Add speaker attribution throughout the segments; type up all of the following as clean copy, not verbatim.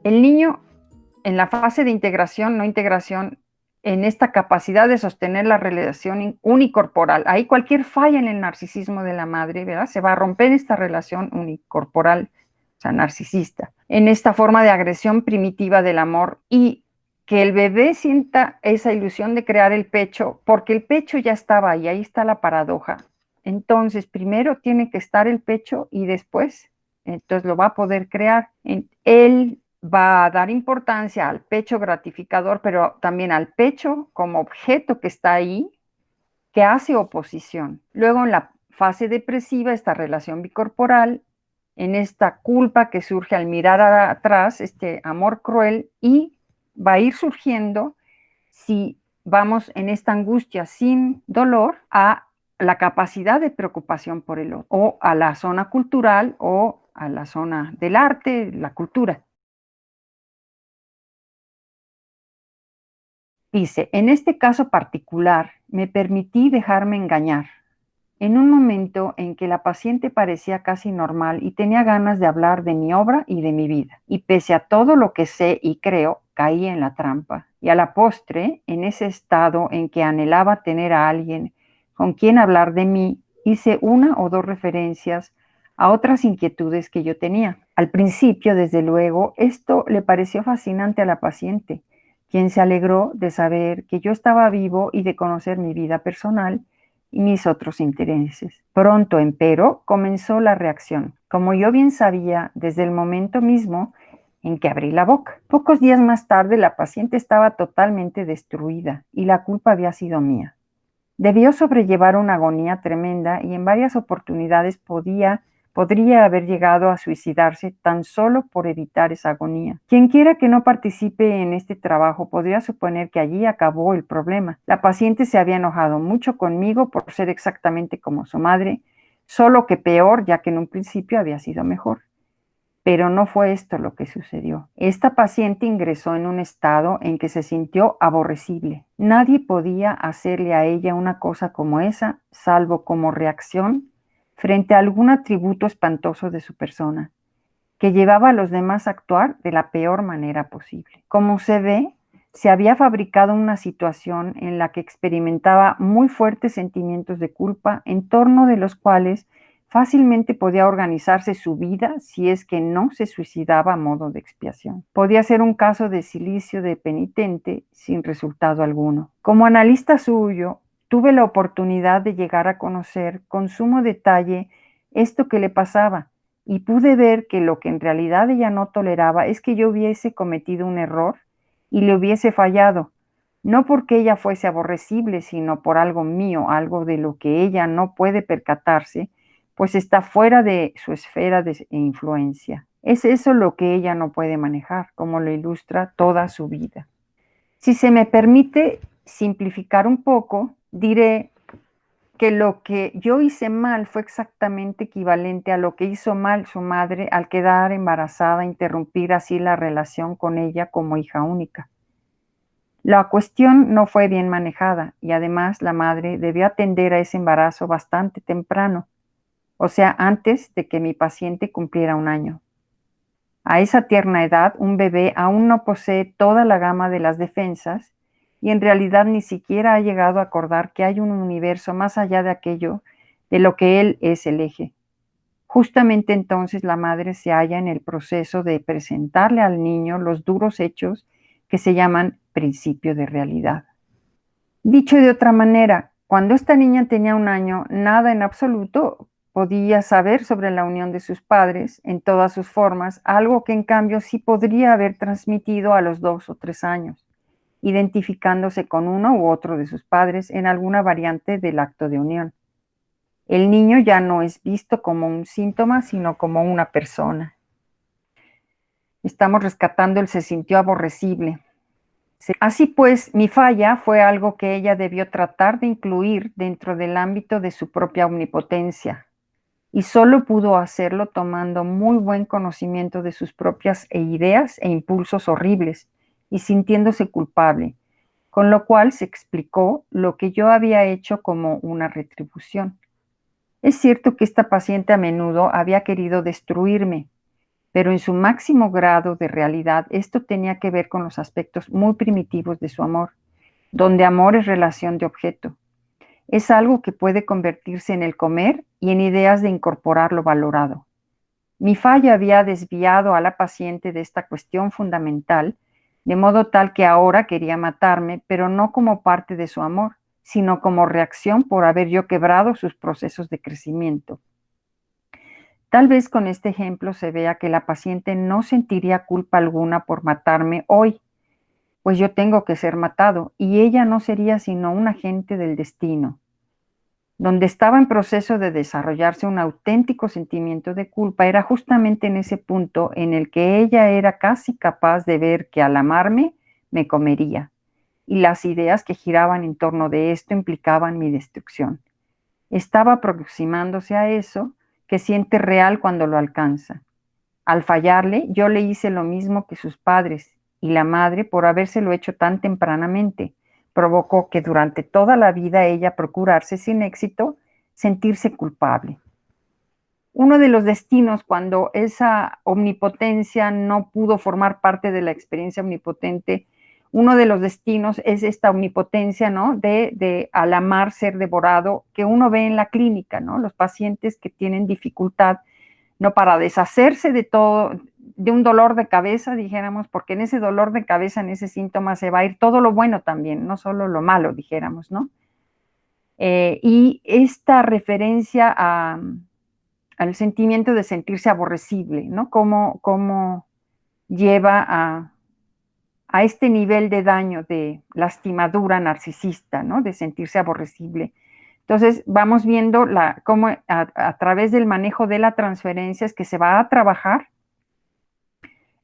Speaker 1: El niño en la fase de integración, no integración, en esta capacidad de sostener la relación unicorporal. Ahí cualquier falla en el narcisismo de la madre, ¿verdad? Se va a romper esta relación unicorporal, o sea, narcisista, en esta forma de agresión primitiva del amor y que el bebé sienta esa ilusión de crear el pecho, porque el pecho ya estaba ahí está la paradoja. Entonces, primero tiene que estar el pecho y después, entonces lo va a poder crear. Él va a dar importancia al pecho gratificador, pero también al pecho como objeto que está ahí, que hace oposición. Luego en la fase depresiva, esta relación bicorporal, en esta culpa que surge al mirar atrás, este amor cruel, y va a ir surgiendo, si vamos en esta angustia sin dolor, a la capacidad de preocupación por el otro, o a la zona cultural, o a la zona del arte, la cultura. Dice, en este caso particular, me permití dejarme engañar. En un momento en que la paciente parecía casi normal y tenía ganas de hablar de mi obra y de mi vida. Y pese a todo lo que sé y creo, caí en la trampa. Y a la postre, en ese estado en que anhelaba tener a alguien con quien hablar de mí, hice una o dos referencias a otras inquietudes que yo tenía. Al principio, desde luego, esto le pareció fascinante a la paciente, quien se alegró de saber que yo estaba vivo y de conocer mi vida personal y mis otros intereses. Pronto, empero, comenzó la reacción, como yo bien sabía desde el momento mismo en que abrí la boca. Pocos días más tarde, la paciente estaba totalmente destruida y la culpa había sido mía. Debió sobrellevar una agonía tremenda y en varias oportunidades podría haber llegado a suicidarse tan solo por evitar esa agonía. Quien quiera que no participe en este trabajo podría suponer que allí acabó el problema. La paciente se había enojado mucho conmigo por ser exactamente como su madre, solo que peor, ya que en un principio había sido mejor. Pero no fue esto lo que sucedió. Esta paciente ingresó en un estado en que se sintió aborrecible. Nadie podía hacerle a ella una cosa como esa, salvo como reacción frente a algún atributo espantoso de su persona, que llevaba a los demás a actuar de la peor manera posible. Como se ve, se había fabricado una situación en la que experimentaba muy fuertes sentimientos de culpa, en torno de los cuales fácilmente podía organizarse su vida si es que no se suicidaba a modo de expiación. Podía ser un caso de silicio de penitente sin resultado alguno. Como analista suyo, tuve la oportunidad de llegar a conocer con sumo detalle esto que le pasaba, y pude ver que lo que en realidad ella no toleraba es que yo hubiese cometido un error y le hubiese fallado, no porque ella fuese aborrecible, sino por algo mío, algo de lo que ella no puede percatarse, pues está fuera de su esfera de influencia. Es eso lo que ella no puede manejar, como lo ilustra toda su vida. Si se me permite simplificar un poco, diré que lo que yo hice mal fue exactamente equivalente a lo que hizo mal su madre al quedar embarazada e interrumpir así la relación con ella como hija única. La cuestión no fue bien manejada y además la madre debió atender a ese embarazo bastante temprano, o sea, antes de que mi paciente cumpliera un año. A esa tierna edad, un bebé aún no posee toda la gama de las defensas y en realidad ni siquiera ha llegado a acordar que hay un universo más allá de aquello de lo que él es el eje. Justamente entonces la madre se halla en el proceso de presentarle al niño los duros hechos que se llaman principio de realidad. Dicho de otra manera, cuando esta niña tenía un año, nada en absoluto podía saber sobre la unión de sus padres en todas sus formas, algo que en cambio sí podría haber transmitido a los 2 o 3 años, identificándose con uno u otro de sus padres en alguna variante del acto de unión. El niño ya no es visto como un síntoma, sino como una persona. Estamos rescatando el se sintió aborrecible. Así pues, mi falla fue algo que ella debió tratar de incluir dentro del ámbito de su propia omnipotencia, y solo pudo hacerlo tomando muy buen conocimiento de sus propias ideas e impulsos horribles y sintiéndose culpable, con lo cual se explicó lo que yo había hecho como una retribución. Es cierto que esta paciente a menudo había querido destruirme, pero en su máximo grado de realidad esto tenía que ver con los aspectos muy primitivos de su amor, donde amor es relación de objeto. Es algo que puede convertirse en el comer y en ideas de incorporar lo valorado. Mi falla había desviado a la paciente de esta cuestión fundamental, de modo tal que ahora quería matarme, pero no como parte de su amor, sino como reacción por haber yo quebrado sus procesos de crecimiento. Tal vez con este ejemplo se vea que la paciente no sentiría culpa alguna por matarme hoy, pues yo tengo que ser matado y ella no sería sino un agente del destino. Donde estaba en proceso de desarrollarse un auténtico sentimiento de culpa era justamente en ese punto en el que ella era casi capaz de ver que al amarme me comería, y las ideas que giraban en torno de esto implicaban mi destrucción. Estaba aproximándose a eso que siente real cuando lo alcanza. Al fallarle, yo le hice lo mismo que sus padres, y la madre, por habérselo hecho tan tempranamente, provocó que durante toda la vida ella procurarse sin éxito sentirse culpable. Uno de los destinos cuando esa omnipotencia no pudo formar parte de la experiencia omnipotente, uno de los destinos es esta omnipotencia, ¿no? De al amar ser devorado, que uno ve en la clínica, ¿no? Los pacientes que tienen dificultad, ¿no? Para deshacerse de todo, de un dolor de cabeza, dijéramos, porque en ese dolor de cabeza, en ese síntoma se va a ir todo lo bueno también, no solo lo malo, dijéramos, ¿no? Y esta referencia al sentimiento de sentirse aborrecible, ¿no? Cómo lleva a este nivel de daño, de lastimadura narcisista, ¿no? De sentirse aborrecible. Entonces, vamos viendo cómo a través del manejo de la transferencia es que se va a trabajar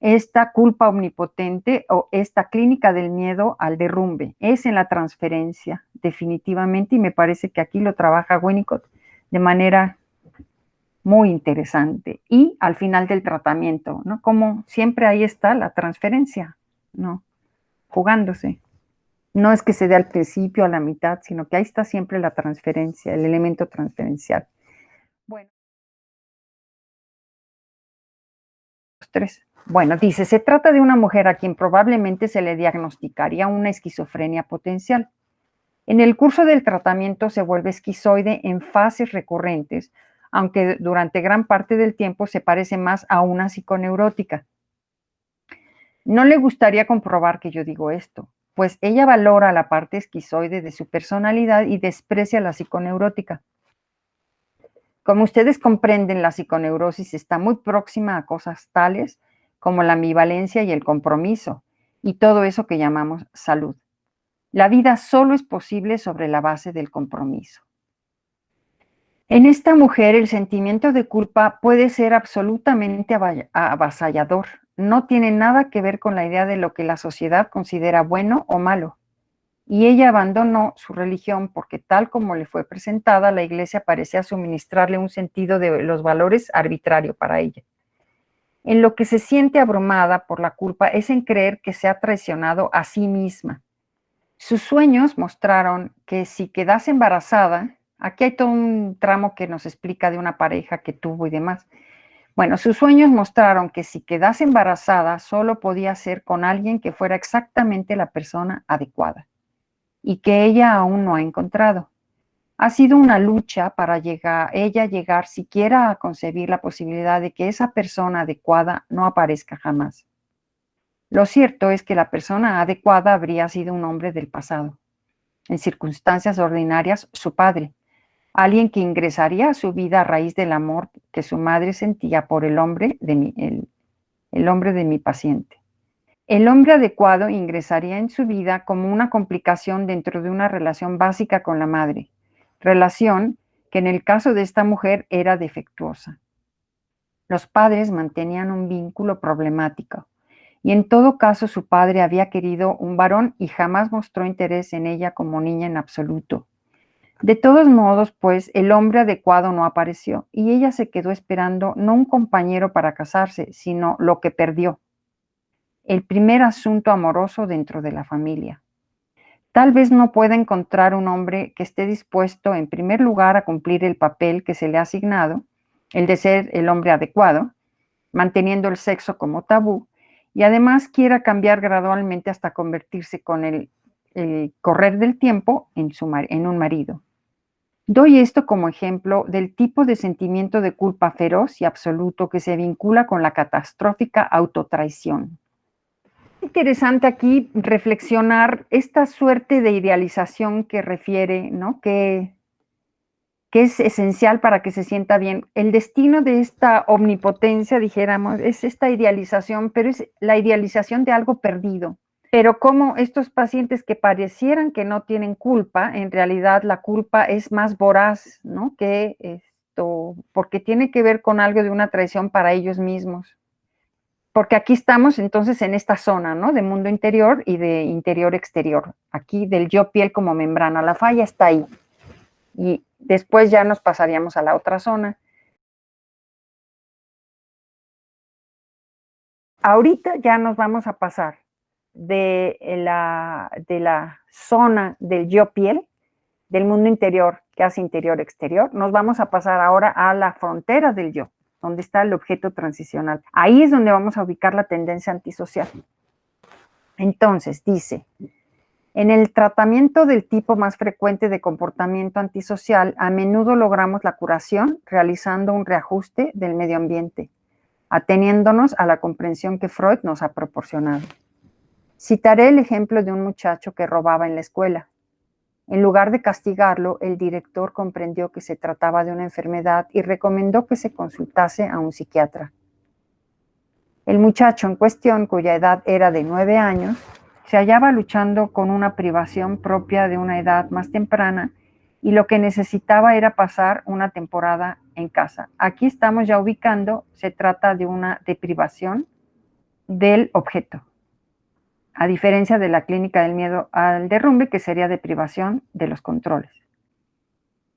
Speaker 1: esta culpa omnipotente o esta clínica del miedo al derrumbe. Es en la transferencia, definitivamente, y me parece que aquí lo trabaja Winnicott de manera muy interesante. Y al final del tratamiento, ¿no? Como siempre ahí está la transferencia, ¿no? Jugándose. No es que se dé al principio, a la mitad, sino que ahí está siempre la transferencia, el elemento transferencial. Bueno, los tres. Bueno, dice, se trata de una mujer a quien probablemente se le diagnosticaría una esquizofrenia potencial. En el curso del tratamiento se vuelve esquizoide en fases recurrentes, aunque durante gran parte del tiempo se parece más a una psiconeurótica. No le gustaría comprobar que yo digo esto, pues ella valora la parte esquizoide de su personalidad y desprecia la psiconeurótica. Como ustedes comprenden, la psiconeurosis está muy próxima a cosas tales como la ambivalencia y el compromiso, y todo eso que llamamos salud. La vida solo es posible sobre la base del compromiso. En esta mujer el sentimiento de culpa puede ser absolutamente avasallador. No tiene nada que ver con la idea de lo que la sociedad considera bueno o malo. Y ella abandonó su religión porque tal como le fue presentada, la iglesia parecía suministrarle un sentido de los valores arbitrario para ella. En lo que se siente abrumada por la culpa es en creer que se ha traicionado a sí misma. Sus sueños mostraron que si quedase embarazada, aquí hay todo un tramo que nos explica de una pareja que tuvo y demás. Bueno, sus sueños mostraron que si quedase embarazada solo podía ser con alguien que fuera exactamente la persona adecuada y que ella aún no ha encontrado. Ha sido una lucha para ella llegar siquiera a concebir la posibilidad de que esa persona adecuada no aparezca jamás. Lo cierto es que la persona adecuada habría sido un hombre del pasado, en circunstancias ordinarias su padre, alguien que ingresaría a su vida a raíz del amor que su madre sentía por el hombre el hombre de mi paciente. El hombre adecuado ingresaría en su vida como una complicación dentro de una relación básica con la madre, relación que en el caso de esta mujer era defectuosa. Los padres mantenían un vínculo problemático y en todo caso su padre había querido un varón y jamás mostró interés en ella como niña en absoluto. De todos modos, pues, el hombre adecuado no apareció y ella se quedó esperando no un compañero para casarse, sino lo que perdió, el primer asunto amoroso dentro de la familia. Tal vez no pueda encontrar un hombre que esté dispuesto, en primer lugar, a cumplir el papel que se le ha asignado, el de ser el hombre adecuado, manteniendo el sexo como tabú, y además quiera cambiar gradualmente hasta convertirse con el correr del tiempo en un marido. Doy esto como ejemplo del tipo de sentimiento de culpa feroz y absoluto que se vincula con la catastrófica autotraición. Interesante aquí reflexionar esta suerte de idealización que refiere, ¿no? Que es esencial para que se sienta bien. El destino de esta omnipotencia, dijéramos, es esta idealización, pero es la idealización de algo perdido. Pero como estos pacientes que parecieran que no tienen culpa, en realidad la culpa es más voraz, ¿no? Que esto, porque tiene que ver con algo de una traición para ellos mismos. Porque aquí estamos entonces en esta zona, ¿no? De mundo interior y de interior-exterior. Aquí del yo piel como membrana. La falla está ahí. Y después ya nos pasaríamos a la otra zona. Ahorita ya nos vamos a pasar de la zona del yo piel, del mundo interior, que hace interior-exterior, nos vamos a pasar ahora a la frontera del yo, donde está el objeto transicional. Ahí es donde vamos a ubicar la tendencia antisocial. Entonces, dice, en el tratamiento del tipo más frecuente de comportamiento antisocial, a menudo logramos la curación realizando un reajuste del medio ambiente, ateniéndonos a la comprensión que Freud nos ha proporcionado. Citaré el ejemplo de un muchacho que robaba en la escuela. En lugar de castigarlo, el director comprendió que se trataba de una enfermedad y recomendó que se consultase a un psiquiatra. El muchacho en cuestión, cuya edad era de 9 años, se hallaba luchando con una privación propia de una edad más temprana y lo que necesitaba era pasar una temporada en casa. Aquí estamos ya ubicando, se trata de una deprivación del objeto, a diferencia de la clínica del miedo al derrumbe, que sería deprivación de los controles.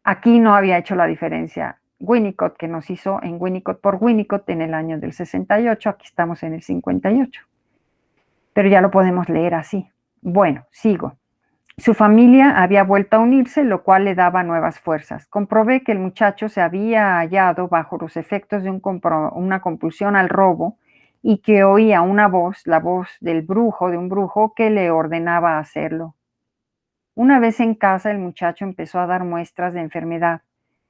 Speaker 1: Aquí no había hecho la diferencia Winnicott, que nos hizo en Winnicott por Winnicott en el año del 68, aquí estamos en el 58. Pero ya lo podemos leer así. Bueno, sigo. Su familia había vuelto a unirse, lo cual le daba nuevas fuerzas. Comprobé que el muchacho se había hallado bajo los efectos de una compulsión al robo y que oía una voz, la voz del brujo, de un brujo que le ordenaba hacerlo. Una vez en casa, el muchacho empezó a dar muestras de enfermedad,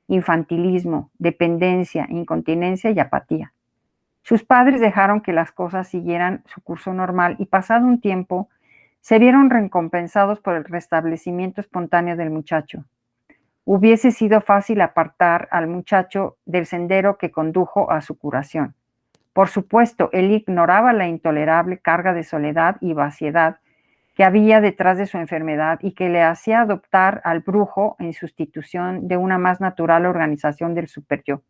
Speaker 1: infantilismo, dependencia, incontinencia y apatía. Sus padres dejaron que las cosas siguieran su curso normal y pasado un tiempo se vieron recompensados por el restablecimiento espontáneo del muchacho. Hubiese sido fácil apartar al muchacho del sendero que condujo a su curación. Por supuesto, él ignoraba la intolerable carga de soledad y vaciedad que había detrás de su enfermedad y que le hacía adoptar al brujo en sustitución de una más natural organización del superyo.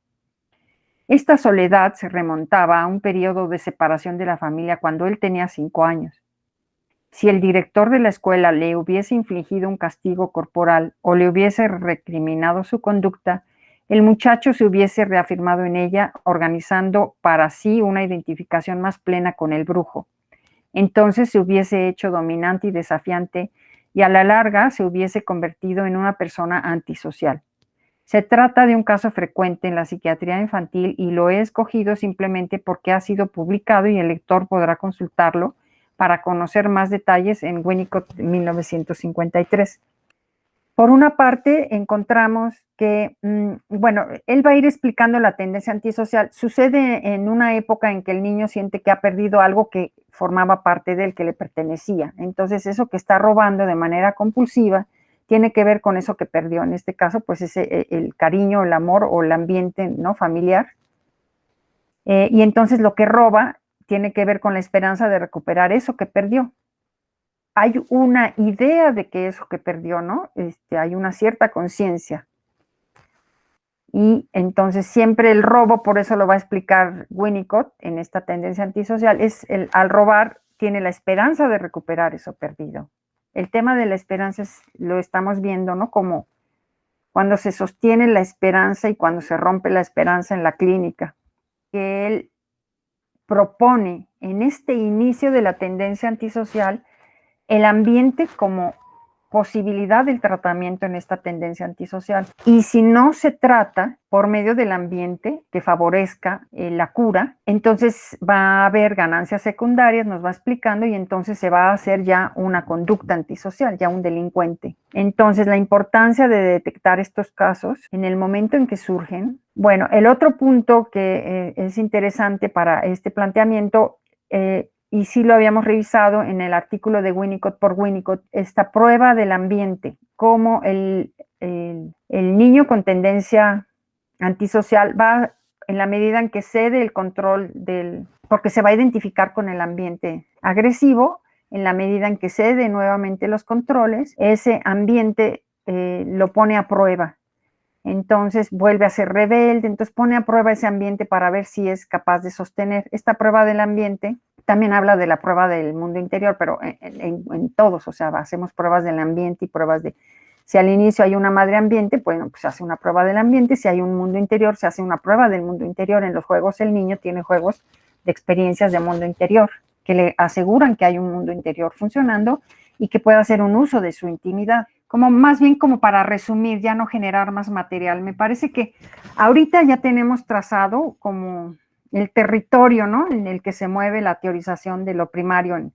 Speaker 1: Esta soledad se remontaba a un periodo de separación de la familia cuando él tenía 5 años. Si el director de la escuela le hubiese infligido un castigo corporal o le hubiese recriminado su conducta, el muchacho se hubiese reafirmado en ella, organizando para sí una identificación más plena con el brujo. Entonces se hubiese hecho dominante y desafiante y a la larga se hubiese convertido en una persona antisocial. Se trata de un caso frecuente en la psiquiatría infantil y lo he escogido simplemente porque ha sido publicado y el lector podrá consultarlo para conocer más detalles en Winnicott 1953. Por una parte, encontramos que, bueno, él va a ir explicando la tendencia antisocial. Sucede en una época en que el niño siente que ha perdido algo que formaba parte de él, que le pertenecía. Entonces, eso que está robando de manera compulsiva tiene que ver con eso que perdió. En este caso, pues el cariño, el amor o el ambiente, ¿no?, familiar. Y entonces lo que roba tiene que ver con la esperanza de recuperar eso que perdió. Hay una idea de que eso que perdió, ¿no? Hay una cierta conciencia. Y entonces siempre el robo, por eso lo va a explicar Winnicott en esta tendencia antisocial, al robar tiene la esperanza de recuperar eso perdido. El tema de la esperanza lo estamos viendo, ¿no? Como cuando se sostiene la esperanza y cuando se rompe la esperanza en la clínica. Que él propone en este inicio de la tendencia antisocial el ambiente como posibilidad del tratamiento en esta tendencia antisocial. Y si no se trata por medio del ambiente que favorezca la cura, entonces va a haber ganancias secundarias, nos va explicando, y entonces se va a hacer ya una conducta antisocial, ya un delincuente. Entonces, la importancia de detectar estos casos en el momento en que surgen. Bueno, el otro punto que es interesante para este planteamiento, y sí lo habíamos revisado en el artículo de Winnicott por Winnicott, esta prueba del ambiente, cómo el niño con tendencia antisocial va, en la medida en que cede el control porque se va a identificar con el ambiente agresivo, en la medida en que cede nuevamente los controles, ese ambiente lo pone a prueba. Entonces vuelve a ser rebelde, entonces pone a prueba ese ambiente para ver si es capaz de sostener. Esta prueba del ambiente también habla de la prueba del mundo interior, pero en todos, o sea, hacemos pruebas del ambiente y pruebas de, si al inicio hay una madre ambiente, bueno, pues se hace una prueba del ambiente, si hay un mundo interior, se hace una prueba del mundo interior. En los juegos el niño tiene juegos de experiencias de mundo interior, que le aseguran que hay un mundo interior funcionando y que pueda hacer un uso de su intimidad. Como más bien como para resumir, ya no generar más material. Me parece que ahorita ya tenemos trazado como el territorio, ¿no?, en el que se mueve la teorización de lo primario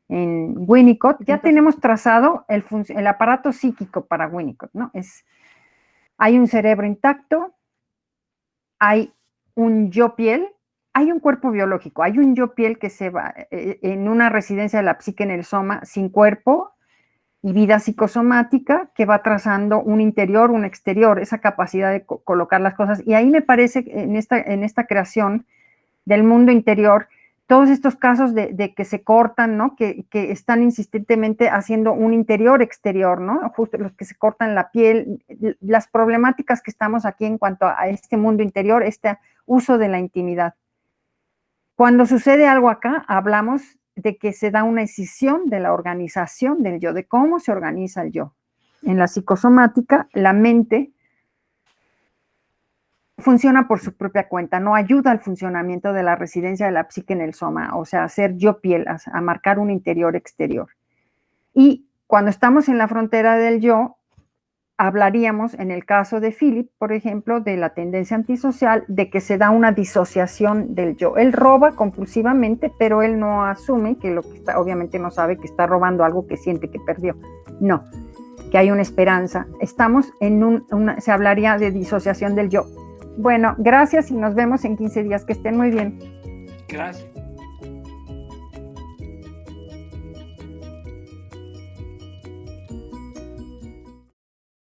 Speaker 1: en Winnicott. Ya tenemos trazado el aparato psíquico para Winnicott, ¿no? Hay un cerebro intacto, hay un yo piel, hay un cuerpo biológico, hay un yo piel que se va en una residencia de la psique en el soma sin cuerpo y vida psicosomática, que va trazando un interior, un exterior, esa capacidad de colocar las cosas. Y ahí me parece que en esta creación del mundo interior, todos estos casos de que se cortan, ¿no?, que están insistentemente haciendo un interior-exterior, ¿no?, justo los que se cortan la piel, las problemáticas que estamos aquí en cuanto a este mundo interior, este uso de la intimidad. Cuando sucede algo acá, hablamos de que se da una escisión de la organización del yo, de cómo se organiza el yo. En la psicosomática, la mente funciona por su propia cuenta, no ayuda al funcionamiento de la residencia de la psique en el soma, o sea, hacer yo piel, a marcar un interior-exterior. Y cuando estamos en la frontera del yo, hablaríamos, en el caso de Philip, por ejemplo, de la tendencia antisocial, de que se da una disociación del yo. Él roba compulsivamente, pero él no asume que lo que está, obviamente no sabe que está robando algo que siente que perdió. No, que hay una esperanza. Estamos en se hablaría de disociación del yo. Bueno, gracias y nos vemos en 15 días. Que estén muy bien.
Speaker 2: Gracias.